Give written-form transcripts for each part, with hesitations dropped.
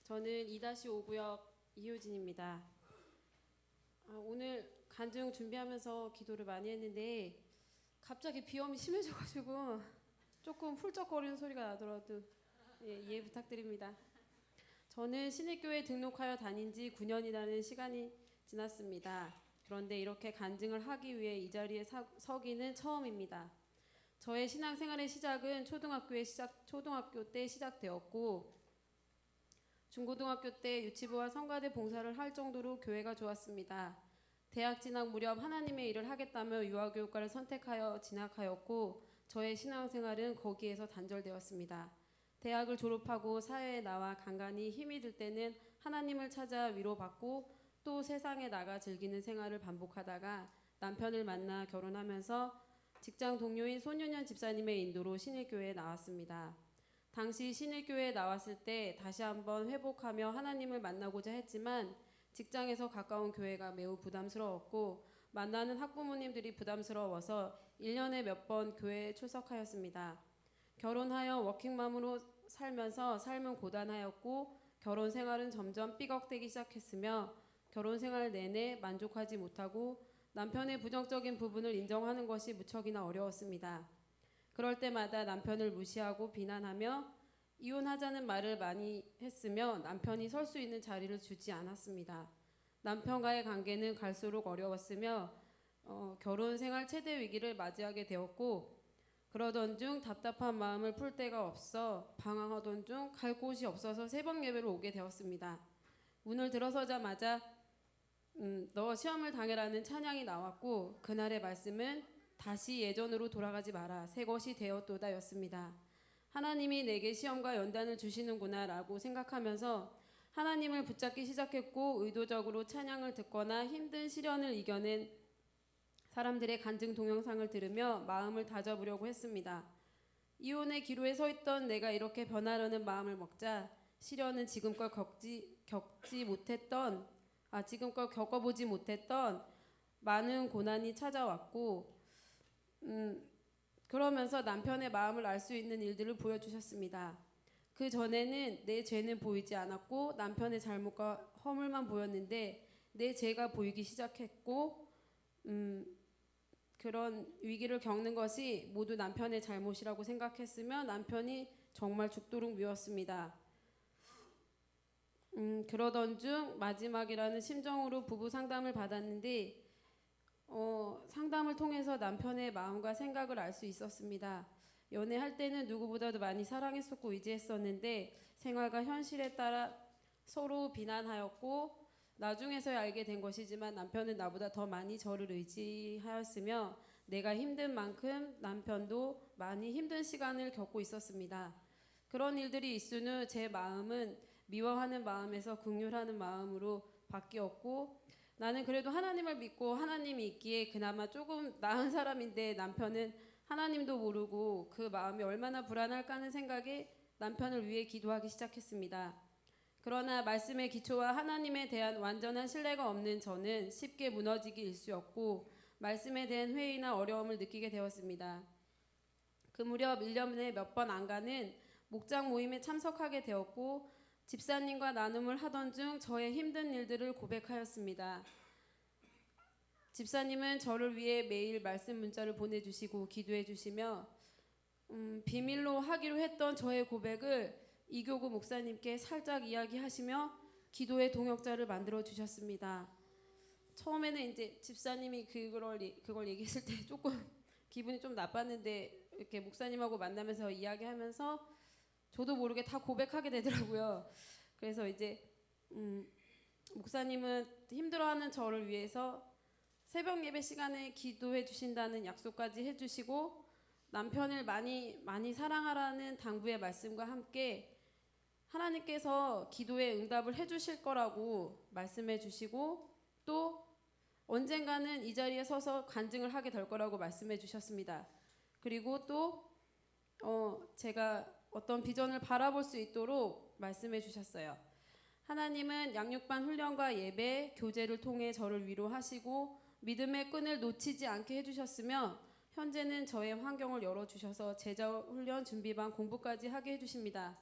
저는 2-5구역 이효진입니다. 오늘 간증 준비하면서 기도를 많이 했는데 갑자기 비염이 심해져가지고 조금 훌쩍거리는 소리가 나더라도 이해 부탁드립니다. 저는 신일교회 등록하여 다닌 지 9년이라는 시간이 지났습니다. 그런데 이렇게 간증을 하기 위해 이 자리에 서기는 처음입니다. 저의 신앙생활의 시작은 초등학교 때 시작되었고 중고등학교 때 유치부와 성가대 봉사를 할 정도로 교회가 좋았습니다. 대학 진학 무렵 하나님의 일을 하겠다며 유아교육과를 선택하여 진학하였고 저의 신앙생활은 거기에서 단절되었습니다. 대학을 졸업하고 사회에 나와 간간히 힘이 들 때는 하나님을 찾아 위로받고 또 세상에 나가 즐기는 생활을 반복하다가 남편을 만나 결혼하면서 직장 동료인 손윤현 집사님의 인도로 신일교회에 나왔습니다. 당시 신일교회에 나왔을 때 다시 한번 회복하며 하나님을 만나고자 했지만 직장에서 가까운 교회가 매우 부담스러웠고 만나는 학부모님들이 부담스러워서 1년에 몇 번 교회에 출석하였습니다. 결혼하여 워킹맘으로 살면서 삶은 고단하였고 결혼 생활은 점점 삐걱대기 시작했으며 결혼 생활 내내 만족하지 못하고 남편의 부정적인 부분을 인정하는 것이 무척이나 어려웠습니다. 그럴 때마다 남편을 무시하고 비난하며 이혼하자는 말을 많이 했으며 남편이 설 수 있는 자리를 주지 않았습니다. 남편과의 관계는 갈수록 어려웠으며 결혼 생활 최대 위기를 맞이하게 되었고 그러던 중 답답한 마음을 풀 데가 없어 방황하던 중 갈 곳이 없어서 새벽 예배를 오게 되었습니다. 문을 들어서자마자 너 시험을 당해라는 찬양이 나왔고 그날의 말씀은 다시 예전으로 돌아가지 마라 새 것이 되었도다 였습니다. 하나님이 내게 시험과 연단을 주시는구나 라고 생각하면서 하나님을 붙잡기 시작했고 의도적으로 찬양을 듣거나 힘든 시련을 이겨낸 사람들의 간증 동영상을 들으며 마음을 다져보려고 했습니다. 이혼의 기로에 서 있던 내가 이렇게 변하려는 마음을 먹자 시련은 지금껏 겪어보지 못했던 많은 고난이 찾아왔고 그러면서 남편의 마음을 알 수 있는 일들을 보여주셨습니다. 그 전에는 내 죄는 보이지 않았고 남편의 잘못과 허물만 보였는데 내 죄가 보이기 시작했고 그런 위기를 겪는 것이 모두 남편의 잘못이라고 생각했으며 남편이 정말 죽도록 미웠습니다. 그러던 중 마지막이라는 심정으로 부부 상담을 받았는데 상담을 통해서 남편의 마음과 생각을 알 수 있었습니다. 연애할 때는 누구보다도 많이 사랑했었고 의지했었는데 생활과 현실에 따라 서로 비난하였고 나중에서야 알게 된 것이지만 남편은 나보다 더 많이 저를 의지하였으며 내가 힘든 만큼 남편도 많이 힘든 시간을 겪고 있었습니다. 그런 일들이 있은 후 제 마음은 미워하는 마음에서 긍휼하는 마음으로 바뀌었고 나는 그래도 하나님을 믿고 하나님이 있기에 그나마 조금 나은 사람인데 남편은 하나님도 모르고 그 마음이 얼마나 불안할까 하는 생각에 남편을 위해 기도하기 시작했습니다. 그러나 말씀의 기초와 하나님에 대한 완전한 신뢰가 없는 저는 쉽게 무너지기 일쑤였고 말씀에 대한 회의나 어려움을 느끼게 되었습니다. 그 무렵 1년에 몇 번 안 가는 목장 모임에 참석하게 되었고 집사님과 나눔을 하던 중 저의 힘든 일들을 고백하였습니다. 집사님은 저를 위해 매일 말씀 문자를 보내주시고 기도해 주시며 비밀로 하기로 했던 저의 고백을 이교구 목사님께 살짝 이야기하시며 기도의 동역자를 만들어 주셨습니다. 처음에는 이제 집사님이 그걸 얘기했을 때 조금 기분이 좀 나빴는데 이렇게 목사님하고 만나면서 이야기하면서 저도 모르게 다 고백하게 되더라고요. 그래서 이제 목사님은 힘들어하는 저를 위해서 새벽 예배 시간에 기도해 주신다는 약속까지 해주시고 남편을 많이 사랑하라는 당부의 말씀과 함께 하나님께서 기도에 응답을 해주실 거라고 말씀해 주시고 또 언젠가는 이 자리에 서서 간증을 하게 될 거라고 말씀해 주셨습니다. 그리고 또 제가 어떤 비전을 바라볼 수 있도록 말씀해 주셨어요. 하나님은 양육반 훈련과 예배, 교제를 통해 저를 위로하시고 믿음의 끈을 놓치지 않게 해주셨으며 현재는 저의 환경을 열어주셔서 제자 훈련 준비반 공부까지 하게 해주십니다.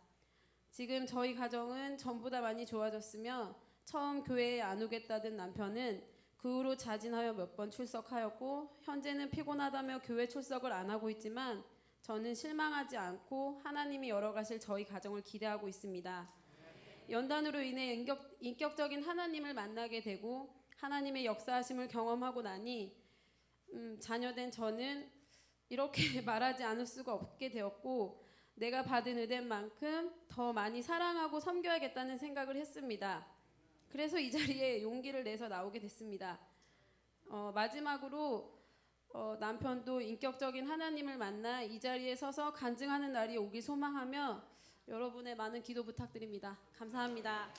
지금 저희 가정은 전보다 많이 좋아졌으며 처음 교회에 안 오겠다던 남편은 그 후로 자진하여 몇 번 출석하였고 현재는 피곤하다며 교회 출석을 안 하고 있지만 저는 실망하지 않고 하나님이 열어가실 저희 가정을 기대하고 있습니다. 연단으로 인해 인격적인 하나님을 만나게 되고 하나님의 역사하심을 경험하고 나니 자녀된 저는 이렇게 말하지 않을 수가 없게 되었고 내가 받은 은혜만큼 더 많이 사랑하고 섬겨야겠다는 생각을 했습니다. 그래서 이 자리에 용기를 내서 나오게 됐습니다. 마지막으로 남편도 인격적인 하나님을 만나 이 자리에 서서 간증하는 날이 오길 소망하며 여러분의 많은 기도 부탁드립니다. 감사합니다.